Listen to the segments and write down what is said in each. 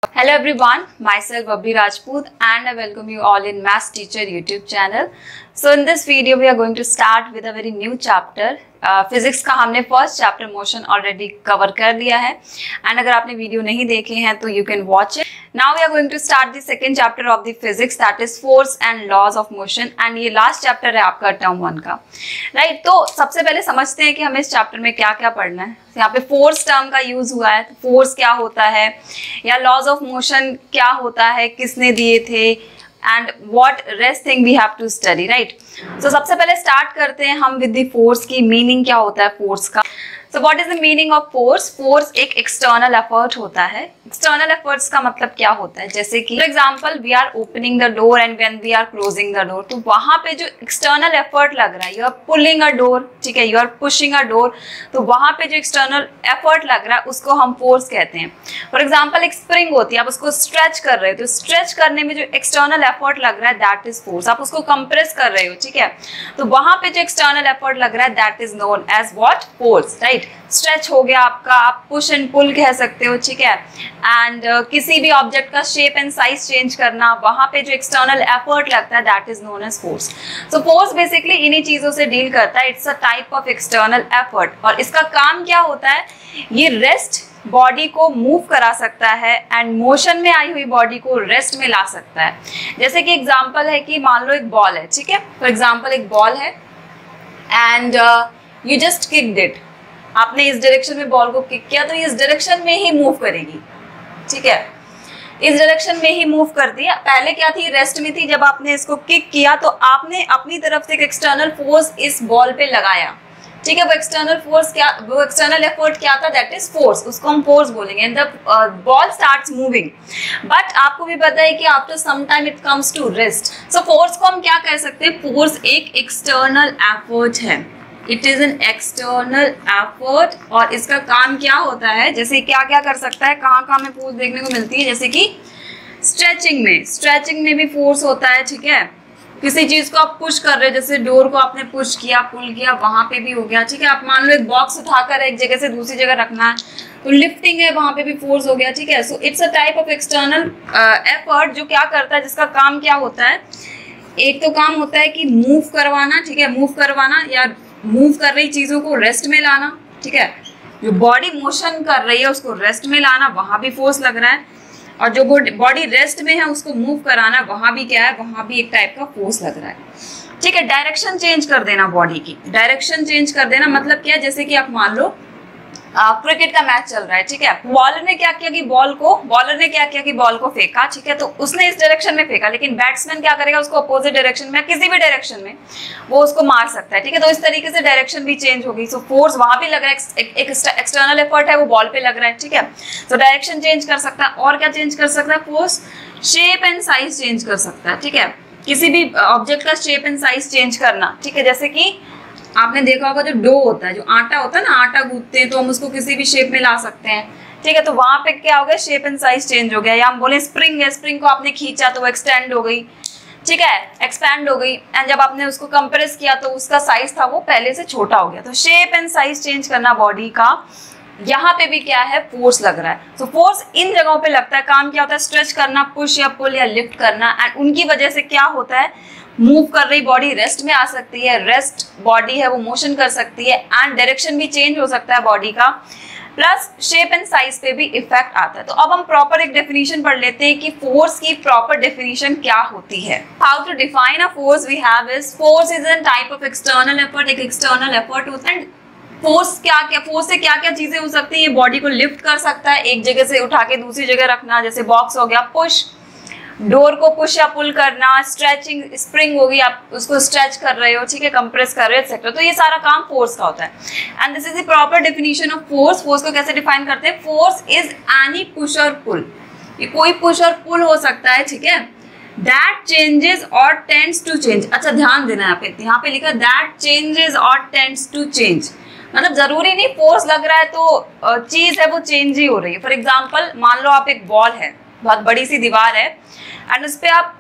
Hello everyone, myself Babbi Rajput and I welcome you all in Maths Teacher YouTube channel. So in this video we are going to start with a very new chapter. Physics का हमने first chapter motion already cover कर लिया है and अगर आपने video नहीं देखे हैं तो you can watch it. Now we are going to start the second chapter of the physics that is force and laws of motion एंड ये लास्ट चैप्टर है आपका टर्म 1 का, राइट. तो सबसे पहले समझते हैं कि हमें इस चैप्टर में क्या क्या पढ़ना है. यहाँ पे फोर्स टर्म का यूज हुआ है. फोर्स क्या होता है या लॉज ऑफ मोशन क्या होता है, किसने दिए थे and what rest thing we have to study, right? So सबसे पहले स्टार्ट करते हैं हम with the force की मीनिंग क्या होता है फोर्स का. So what is the meaning of force? Force एक external effort होता है. External efforts का मतलब क्या होता है, जैसे कि for example we are opening the door and when we are closing the door, तो वहाँ पे जो external effort लग रहा है, you are pulling a door, ठीक है, you are pushing a door, तो वहाँ पे जो external effort लग रहा है उसको हम force कहते हैं. For example एक spring होती है, आप उसको stretch कर रहे हो, तो stretch करने में जो external effort लग रहा है that is force. आप उसको compress कर रहे हो, ठीक है, तो वहाँ पे जो external effort लग रहा है that is known as what? Force, right? Stretch हो गया आपका, आप पुश एंड पुल कह सकते हो, ठीक है. एंड किसी भी ऑब्जेक्ट का शेप एंड साइज चेंज करना, वहां पे जो एक्सटर्नल एफर्ट लगता है that is known as force. So force basically इन्हीं चीजों से डील करता है. It's a type of external effort और इसका काम क्या होता है, ये रेस्ट बॉडी को मूव करा सकता है एंड मोशन में आई हुई बॉडी को रेस्ट में ला सकता है. जैसे कि एग्जांपल है कि मान लो एक बॉल है, ठीक है, फॉर एग्जांपल एक बॉल है and you just kicked it. आपने इस डायरेक्शन में बॉल को किक किया तो ये इस डायरेक्शन में ही मूव करेगी, ठीक है, इस डायरेक्शन में ही मूव कर दिया. पहले क्या थी, रेस्ट में थी. जब आपने इसको किक किया तो आपने अपनी तरफ से एक एक्सटर्नल फोर्स इस बॉल पे लगाया, ठीक है. वो एक्सटर्नल फोर्स क्या, वो एक्सटर्नल एफर्ट क्या था, दैट इज फोर्स. उसको हम फोर्स बोलेंगे and the ball starts moving. But आपको भी पता है कि after some time it comes to rest. So force को हम क्या कह सकते हैं, फोर्स एक एक्सटर्नल एफर्ट है. It is an external effort और इसका काम क्या होता है, जैसे क्या क्या कर सकता है, कहाँ कहाँ में फोर्स देखने को मिलती है, जैसे कि स्ट्रेचिंग में भी फोर्स होता है, ठीक है. किसी चीज को आप पुश कर रहे हो, जैसे डोर को आपने पुश किया, पुल किया, वहां पे भी हो गया, ठीक है. आप मान लो एक बॉक्स उठाकर एक जगह से दूसरी जगह रखना है तो लिफ्टिंग है, वहां पे भी फोर्स हो गया, ठीक है. So it's a type of external effort जो क्या करता है, जिसका काम क्या होता है, एक तो काम होता है कि मूव करवाना, ठीक है, मूव करवाना या मूव कर रही चीजों को रेस्ट में लाना, ठीक है. जो बॉडी मोशन कर रही है उसको रेस्ट में लाना, वहां भी फोर्स लग रहा है. और जो बॉडी रेस्ट में है उसको मूव कराना, वहां भी क्या है, वहां भी एक टाइप का फोर्स लग रहा है, ठीक है. डायरेक्शन चेंज कर देना, बॉडी की डायरेक्शन चेंज कर देना मतलब क्या है, जैसे कि आप मान लो क्रिकेट का मैच चल रहा है, ठीक है. बॉलर ने क्या किया कि बॉल को फेंका, ठीक है, तो उसने इस डायरेक्शन में फेंका, लेकिन बैट्समैन क्या करेगा, उसको अपोजिट डायरेक्शन में, किसी भी डायरेक्शन में वो उसको मार सकता है, ठीक है. तो इस तरीके से डायरेक्शन भी चेंज होगी. सो फोर्स वहां भी लग रहा है, एक एक्सटर्नल एफर्ट है, वो बॉल पे लग रहा है, ठीक है. तो डायरेक्शन चेंज कर सकता है. और क्या चेंज कर सकता है force, shape and size change कर सकता है, ठीक है. किसी भी ऑब्जेक्ट का शेप एंड साइज चेंज करना, ठीक है. जैसे कि आपने देखा होगा जो डो होता है, जो आटा होता है ना, आटा गूंथते हैं तो हम उसको किसी भी शेप में ला सकते हैं, ठीक है. तो वहां पे क्या हो गया, शेप एंड साइज चेंज हो गया. या हम बोले स्प्रिंग है, स्प्रिंग को आपने खींचा तो वो एक्सटेंड हो गई, ठीक है, एक्सपैंड हो गई. एंड जब आपने उसको कंप्रेस किया तो उसका साइज था वो पहले से छोटा हो गया. तो शेप एंड साइज चेंज करना बॉडी का, यहाँ पे भी क्या है, फोर्स लग रहा है. तो फोर्स इन जगहों पे लगता है. काम क्या होता है, स्ट्रेच करना, पुश या पुल या लिफ्ट करना. एंड उनकी वजह से क्या होता है, मूव कर रही बॉडी रेस्ट में आ सकती है, रेस्ट बॉडी है वो मोशन कर सकती है एंड डायरेक्शन भी चेंज हो सकता है बॉडी का, प्लस शेप एंड साइज पे भी इफेक्ट आता है. तो अब हम प्रॉपर एक डेफिनेशन पढ़ लेते हैं कि फोर्स की प्रॉपर डेफिनेशन क्या होती है. How to define a force we have is, force is an type of external effort. एक एक्सटर्नल एफर्ट होता है. फोर्स से क्या क्या चीजें हो सकती है, ये बॉडी को लिफ्ट कर सकता है, एक जगह से उठा के दूसरी जगह रखना, जैसे बॉक्स हो गया, पुश, डोर को पुश या पुल करना, स्ट्रेचिंग, स्प्रिंग होगी, आप उसको स्ट्रेच कर रहे हो, ठीक है, कंप्रेस कर रहे हो, एक्सेट्रा. तो ये सारा काम फोर्स का होता है. And this is the proper definition of force. Force को कैसे डिफाइन करते हैं, फोर्स इज एनी पुश और पुल. ये कोई पुश और पुल हो सकता है, ठीक है, दैट चेंजेस और टेंड्स टू चेंज. अच्छा ध्यान देना, यहाँ पे लिखा दैट चेंजेस और टेंड्स टू चेंज. मतलब जरूरी नहीं फोर्स लग रहा है तो चीज है वो चेंज ही हो रही है. फॉर एग्जाम्पल मान लो आप एक बॉल है, बहुत बड़ी सी दीवार है एंड उस पर आप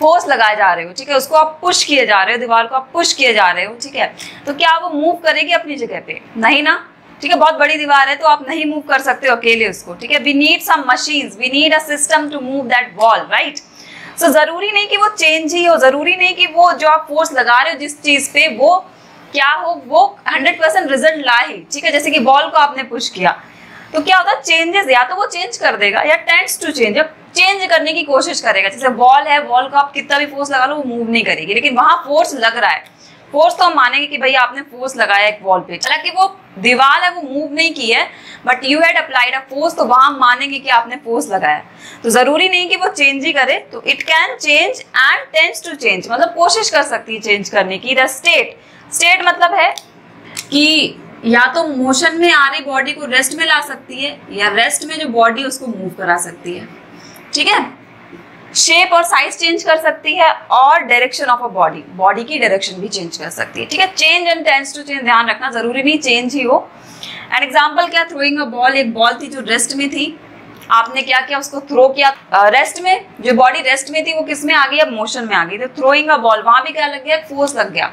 फोर्स लगाए जा रहे हो, ठीक है, उसको आप पुश किए जा रहे हो, दीवार को आप पुश किए जा रहे हो, ठीक है. तो क्या वो मूव करेगी अपनी जगह पे, नहीं ना. ठीक है, बहुत बड़ी दीवार है तो आप नहीं मूव कर सकते हो अकेले उसको, ठीक है। We need some machines, we need a system to move that wall, right. So जरूरी नहीं कि वो चेंज ही हो, जरूरी नहीं कि वो जो आप फोर्स लगा रहे हो जिस चीज पे वो क्या हो, वो 100% रिजल्ट लाए, ठीक है। जैसे कि बॉल को आपने पुश किया तो क्या होता है, चेंजेस या तो वो चेंज कर देगा या टेंड्स टू चेंज, चेंज करने की कोशिश करेगा। जैसे बॉल है, बॉल को आप कितना भी फोर्स लगा लो वो मूव नहीं करेगी, लेकिन वहां फोर्स लग रहा है, फोर्स तो हम मानेंगे कि भाई आपने फोर्स लगाया एक वॉल पे, हालांकि वो दीवार है वो मूव नहीं की है, but you had applied a force, तो वहां हम मानेंगे कि आपने फोर्स लगाया। तो जरूरी नहीं कि वो चेंज ही करे, तो it can change and tends to change, मतलब कोशिश कर सकती है चेंज करने की। द स्टेट, स्टेट मतलब है कि या तो मोशन में आ रही बॉडी को रेस्ट में ला सकती है, या रेस्ट में जो बॉडी उसको मूव करा सकती है, ठीक है। शेप और साइज चेंज कर सकती है, और direction of a body, body की डायरेक्शन भी चेंज कर सकती है, ठीक है। Change and tends to change, ध्यान रखना, जरूरी नहीं चेंज ही हो। एन एग्जाम्पल क्या, थ्रोइंग अ बॉल, एक बॉल थी जो रेस्ट में थी, आपने क्या किया, उसको थ्रो किया रेस्ट में, जो बॉडी रेस्ट में थी वो किस में आ गई, अब मोशन में आ गई, तो थ्रोइंग अ बॉल, वहां भी क्या लग गया, फोर्स लग गया।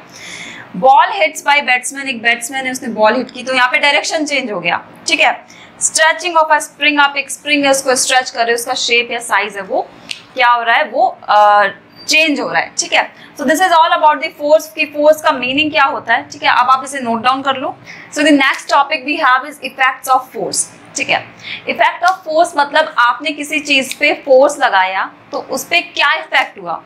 बॉल हिट्स बाय बैट्समैन, एक बैट्समैन है उसने बॉल हिट की, तो यहाँ पे डायरेक्शन चेंज हो गया, ठीक है। स्ट्रेचिंग ऑफ अ स्प्रिंग, आप एक स्प्रिंग है उसको स्ट्रेच कर रहे हो, उसका शेप या साइज है वो क्या हो रहा है, वो चेंज हो रहा है, ठीक है। So this is all about the force, की फोर्स का मीनिंग क्या होता है, ठीक है। अब आप इसे नोट डाउन कर लो। So the next topic we have is effects of force, ठीक है। इफेक्ट ऑफ फोर्स मतलब आपने किसी चीज पे फोर्स लगाया तो उस पे क्या इफेक्ट हुआ,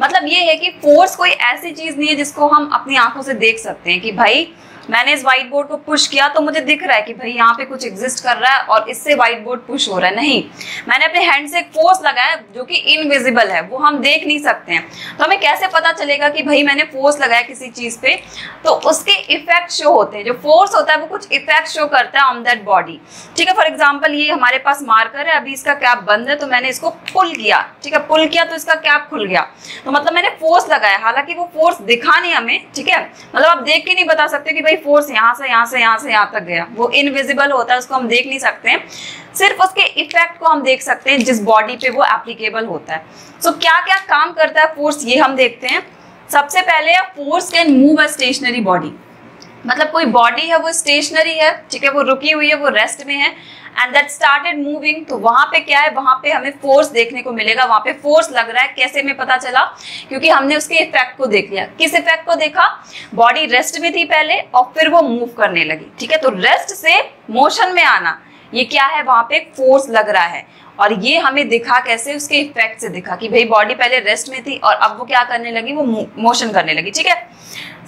मतलब ये है कि फोर्स कोई ऐसी चीज नहीं है जिसको हम अपनी आंखों से देख सकते हैं कि भाई मैंने इस व्हाइट बोर्ड को पुश किया तो मुझे दिख रहा है कि भाई यहाँ पे कुछ एग्जिस्ट कर रहा है और इससे व्हाइट बोर्ड पुश हो रहा है, नहीं, मैंने अपने हैंड से एक फोर्स लगाया जो कि इनविजिबल है, वो हम देख नहीं सकते हैं। तो हमें कैसे पता चलेगा कि भाई मैंने फोर्स लगाया किसी चीज पे, तो उसके इफेक्ट शो होते हैं, जो फोर्स होता है वो कुछ इफेक्ट शो करता है ऑन दैट बॉडी, ठीक है। फॉर एग्जाम्पल ये हमारे पास मार्कर है, अभी इसका कैप बंद है तो मैंने इसको पुल किया, ठीक है, पुल किया तो इसका कैप खुल गया, तो मतलब मैंने फोर्स लगाया, हालांकि वो फोर्स दिखा नहीं हमें, ठीक है, मतलब आप देख के नहीं बता सकते कि भाई फोर्स यहाँ से यहाँ से यहाँ से यहाँ तक गया, वो इनविजिबल होता है, उसको हम देख नहीं सकते हैं, सिर्फ उसके इफेक्ट को हम देख सकते हैं जिस बॉडी पे वो एप्लीकेबल होता है। सो क्या क्या काम करता है फोर्स, ये हम देखते हैं। सबसे पहले force can move a stationary body, मतलब कोई बॉडी है वो स्टेशनरी है, ठीक है, वो रुकी हुई है, वो रेस्ट में है, एंड दैट स्टार्टेड मूविंग, तो वहां पे क्या है, वहां पे हमें फोर्स देखने को मिलेगा, वहां पे फोर्स लग रहा है। कैसे में पता चला, क्योंकि हमने उसके इफेक्ट को देख लिया। किस इफेक्ट को देखा, बॉडी रेस्ट में थी पहले और फिर वो मूव करने लगी, ठीक है, तो रेस्ट से मोशन में आना, ये क्या है, वहां पे फोर्स लग रहा है, और ये हमें दिखा कैसे, उसके इफेक्ट से दिखा कि भाई बॉडी पहले रेस्ट में थी और अब वो क्या करने लगी, वो मोशन करने लगी, ठीक है।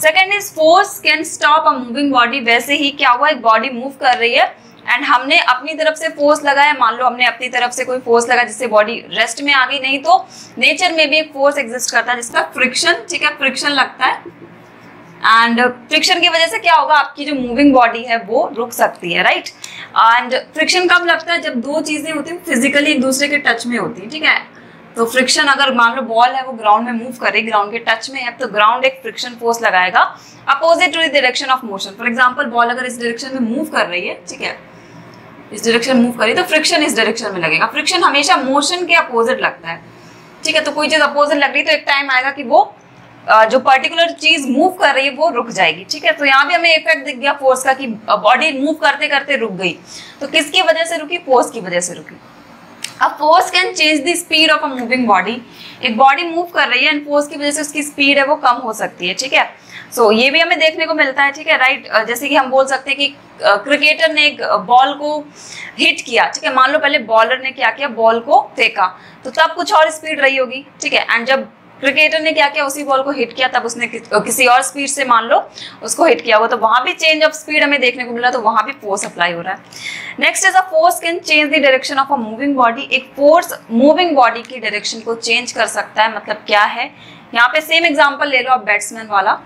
Second is force can stop a moving body, वैसे ही क्या हुआ, एक बॉडी मूव कर रही है एंड हमने अपनी तरफ से फोर्स लगाया, मान लो हमने अपनी तरफ से कोई फोर्स लगा जिससे बॉडी रेस्ट में आ गई, नहीं तो नेचर में भी एक फोर्स एग्जिस्ट करता है जिसका फ्रिक्शन, ठीक है, फ्रिक्शन लगता है, एंड फ्रिक्शन की वजह से क्या होगा, आपकी जो मूविंग बॉडी है वो रुक सकती है, राइट। एंड फ्रिक्शन कब लगता है, जब दो चीजें होती है फिजिकली एक दूसरे के टच में होती है, ठीक है। तो फ्रिक्शन, अगर मान लो बॉल है वो ग्राउंड में मूव कर रही, ग्राउंड के टच में है, तो ग्राउंड एक फ्रिक्शन फोर्स लगाएगा opposite to the direction of motion. For example ball अगर इस डायरेक्शन में मूव कर रही है, ठीक है, इस डायरेक्शन मूव कर रही है, तो फ्रिक्शन इस डायरेक्शन में लगेगा। फ्रिक्शन हमेशा मोशन के अपोजिट लगता है, ठीक है, तो कोई चीज अपोजिट लग रही है तो एक टाइम आएगा कि वो जो पर्टिकुलर चीज मूव कर रही है वो रुक जाएगी, ठीक है। तो यहाँ भी हमें इफेक्ट दिख गया फोर्स का कि बॉडी मूव करते करते रुक गई, तो किसकी वजह से रुकी, फोर्स की वजह से रुकी। अब force can change the speed of a moving body, एक बॉडी मूव कर रही है एंड फोर्स की वजह से उसकी स्पीड है वो कम हो सकती है, ठीक है। सो ये भी हमें देखने को मिलता है, ठीक है, राइट। जैसे कि हम बोल सकते हैं कि क्रिकेटर ने एक बॉल को हिट किया, ठीक है, मान लो पहले बॉलर ने क्या किया, बॉल को फेंका, तो तब कुछ और स्पीड रही होगी, ठीक है, एंड जब क्रिकेटर ने क्या किया, उसी बॉल को हिट किया, तब उसने किसी और स्पीड से मान लो उसको हिट किया हुआ, तो वहां भी चेंज ऑफ स्पीड हमें देखने को मिला, तो वहां भी फोर्स अप्लाई हो रहा है। Next is a force can change the direction of a moving body, एक फोर्स मूविंग बॉडी की डायरेक्शन को चेंज कर सकता है, मतलब क्या है, यहाँ पे सेम एग्जाम्पल ले लो आप बैट्समैन वाला,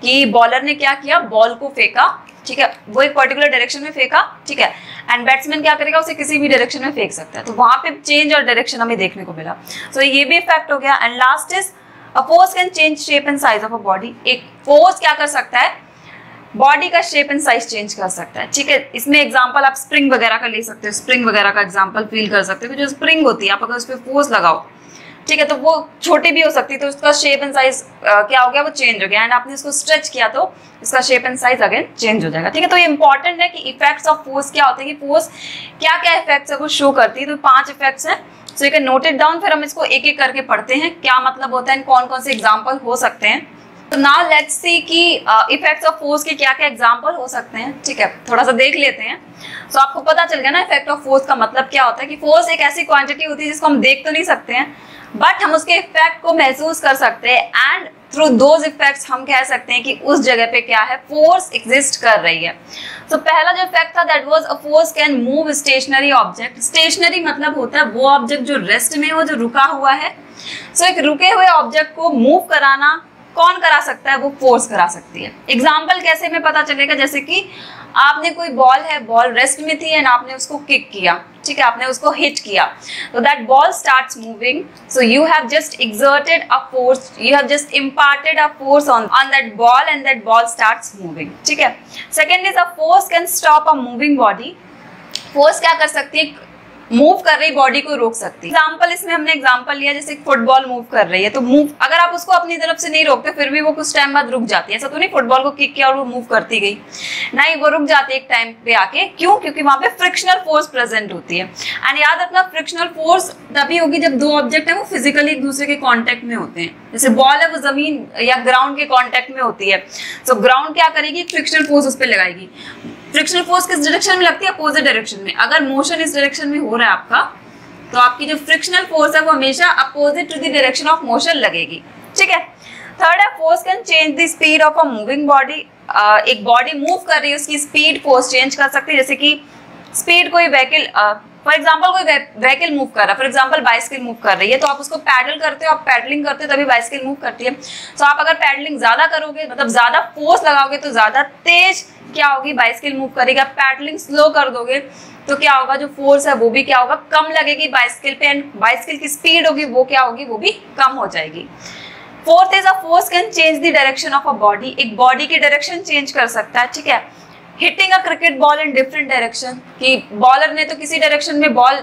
कि बॉलर ने क्या किया, बॉल को फेंका, ठीक है, वो एक पर्टिकुलर डायरेक्शन में फेंका, ठीक है, एंड बैट्समैन क्या करेगा, उसे किसी भी डायरेक्शन में फेंक सकता है, तो वहां पे चेंज और डायरेक्शन हमें देखने को मिला, सो ये भी इफेक्ट हो गया। And last is a force can change shape and size of a body, एक फोर्स क्या कर सकता है, बॉडी का शेप एंड साइज चेंज कर सकता है, ठीक है। इसमें एग्जांपल आप स्प्रिंग वगैरह का ले सकते हो, स्प्रिंग वगैरह का एग्जांपल फील कर सकते हो, जो स्प्रिंग होती है आप अगर उस पर फोर्स लगाओ ठीक है, तो वो छोटी भी हो सकती है, तो उसका शेप एंड साइज क्या हो गया, वो चेंज हो गया। एंड आपने इसको स्ट्रेच किया तो इसका shape and size again change हो जाएगा। ठीक है, तो ये इंपॉर्टेंट है कि इफेक्ट्स ऑफ फोर्स क्या होते हैं, कि फोर्स क्या क्या इफेक्ट्स है वो शो करती है। तो 5 इफेक्ट्स हैं, so you can note it down. फिर हम इसको एक एक करके पढ़ते हैं, क्या मतलब होता है, कौन कौन से एग्जाम्पल हो सकते हैं। तो नाउ लेट्स सी कि इफेक्ट्स ऑफ फोर्स के क्या क्या एग्जाम्पल हो सकते हैं। ठीक है, थोड़ा सा देख लेते हैं। सो आपको पता चल गया ना इफेक्ट ऑफ फोर्स का मतलब क्या होता है, कि फोर्स एक ऐसी क्वांटिटी होती है जिसको हम देख तो नहीं सकते हैं, बट हम उसके इफेक्ट को महसूस कर सकते हैं। एंड थ्रू दोज इफेक्ट्स हम कह सकते हैं कि उस जगह पे क्या है, फोर्स एग्जिस्ट कर रही है। तो पहला जो इफेक्ट था that was a force can move stationary object. Stationary मतलब होता है वो ऑब्जेक्ट जो रेस्ट में हो, जो रुका हुआ है। सो एक रुके हुए ऑब्जेक्ट को मूव कराना कौन करा सकता है, वो फोर्स करा सकती है। एग्जाम्पल कैसे में पता चलेगा, जैसे कि आपने कोई बॉल है, बॉल रेस्ट में थी एंड आपने उसको किक किया, ठीक है, आपने उसको हिट किया, तो that ball starts moving. So you have just exerted a force, you have just imparted a force on that ball and that ball starts moving. ठीक है, second is a force can stop a moving body. Force क्या कर सकती है, move कर रही body को रोक सकती है। एग्जाम्पल इसमें हमने एग्जाम्पल लिया, जैसे फुटबॉल मूव कर रही है, तो मूव अगर आप उसको अपनी तरफ से नहीं रोकते फिर भी वो कुछ टाइम बाद रुक जाती है। ऐसा तो नहीं फुटबॉल को किक किया और वो मूव करती गई, नहीं, वो रुक जाती है एक टाइम पे आके। क्यों? क्योंकि वहां पे फ्रिक्शनल फोर्स प्रेजेंट होती है। एंड याद रखना, फ्रिक्शनल फोर्स तभी होगी जब दो ऑब्जेक्ट है वो फिजिकली एक दूसरे के कॉन्टेक्ट में होते हैं। जैसे बॉल है वो जमीन या ग्राउंड के कॉन्टेक्ट में होती है, तो ग्राउंड क्या करेगी, फ्रिक्शनल फोर्स उस पर लगाएगी। फ्रिक्शनल फोर्स किस डायरेक्शन में लगती है, अपोजिट डायरेक्शन में। अगर मोशन इस डायरेक्शन में हो रहा है आपका, तो आपकी जो फ्रिक्शनल फोर्स है वो हमेशा opposite to the direction of motion लगेगी। ठीक है, थर्ड है force can change the speed of a moving body. एक बॉडी मूव कर रही है, उसकी स्पीड फोर्स चेंज कर सकती है। जैसे कि स्पीड कोई व्हीकल, फॉर एग्जाम्पल कोई व्हीकल मूव कर रहा है, फॉर एग्जाम्पल बाइसिकल मूव कर रही है, तो आप उसको पैडल करते हो, आप पैडलिंग करते हो तभी बाइसिकल मूव करती है। तो आप अगर पैडलिंग ज्यादा करोगे, मतलब ज्यादा फोर्स लगाओगे, तो ज्यादा तेज क्या होगी, बाइसिकल मूव करेगा। पैडलिंग स्लो कर दोगे तो क्या होगा, जो फोर्स है वो भी क्या होगा, कम लगेगी बाइसिकल पे, एंड बाइसिकल की स्पीड होगी वो क्या होगी, वो भी कम हो जाएगी। Fourth is a force can change the direction of a body. एक बॉडी की डायरेक्शन चेंज कर सकता है। ठीक है, hitting a cricket ball in different direction, कि बॉलर ने तो किसी डायरेक्शन में बॉल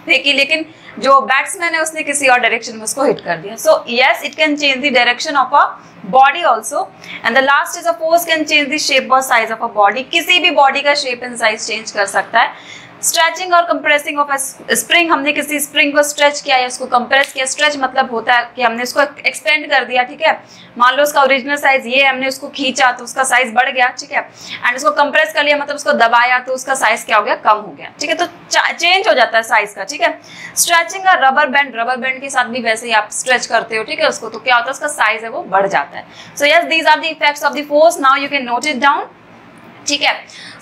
फेंकी, लेकिन जो बैट्समैन है उसने किसी और डायरेक्शन में उसको हिट कर दिया। So yes, it can change the direction of a body also. And the last is a force can change the shape और साइज ऑफ अ बॉडी। किसी भी बॉडी का शेप एंड साइज चेंज कर सकता है। Stretching और compressing of a spring, हमने किसी स्प्रिंग को स्ट्रेच किया या उसको कंप्रेस किया। स्ट्रेच मतलब होता है कि हमने उसको एक्सपेंड कर दिया। ठीक है, मान लो उसका ओरिजिनल साइज ये, हमने उसको खींचा तो उसका साइज बढ़ गया। ठीक है, एंड उसको कंप्रेस कर लिया मतलब उसको दबाया तो उसका साइज क्या हो गया, कम हो गया। ठीक है, तो चेंज हो जाता है साइज का। ठीक है, स्ट्रेचिंग और रबर बैंड के साथ भी वैसे ही आप स्ट्रेच करते हो, ठीक है, उसको, तो क्या होता है, उसका साइज है वो बढ़ जाता है। So yes, these are the effects of the force. Now you can note it down. ठीक है,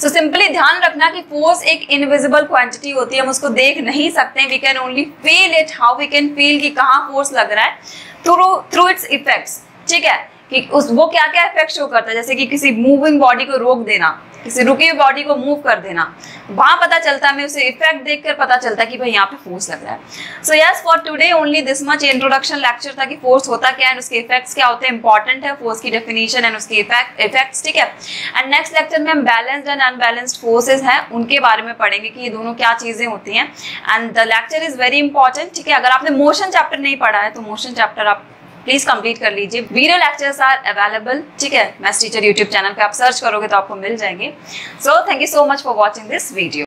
सो सिंपली ध्यान रखना कि फोर्स एक इनविजिबल क्वांटिटी होती है, हम उसको देख नहीं सकते, we can only feel it. How we can feel कि कहाँ फोर्स लग रहा है, थ्रू इट्स इफेक्ट्स। ठीक है, कि वो क्या क्या इफेक्ट शो करता है, जैसे कि किसी मूविंग बॉडी को रोक देना, किसी रुकी हुई बॉडी को मूव कर देना, वहां पता चलता है, हमें उसे इफेक्ट देखकर पता चलता है कि भाई यहाँ पे फोर्स लग रहा है। So yes, for today only this much. Introduction lecture था कि फोर्स होता क्या है, उसके इफेक्ट्स क्या होते हैं, इंपॉर्टेंट है फोर्स की डेफिनेशन एंड उसके इफेक्ट्स। ठीक है, एंड नेक्स्ट लेक्चर में हम बैलेंस्ड एंड अनबैलेंस्ड फोर्सेज हैं उनके बारे में पढ़ेंगे कि ये दोनों क्या चीजें होती हैं। And the lecture is very important. ठीक है, अगर आपने मोशन चैप्टर नहीं पढ़ा है तो मोशन चैप्टर आप प्लीज कंप्लीट कर लीजिए। Video lectures are available. ठीक है, मैथ्स टीचर यूट्यूब चैनल पे आप सर्च करोगे तो आपको मिल जाएंगे। So thank you so much for watching this video.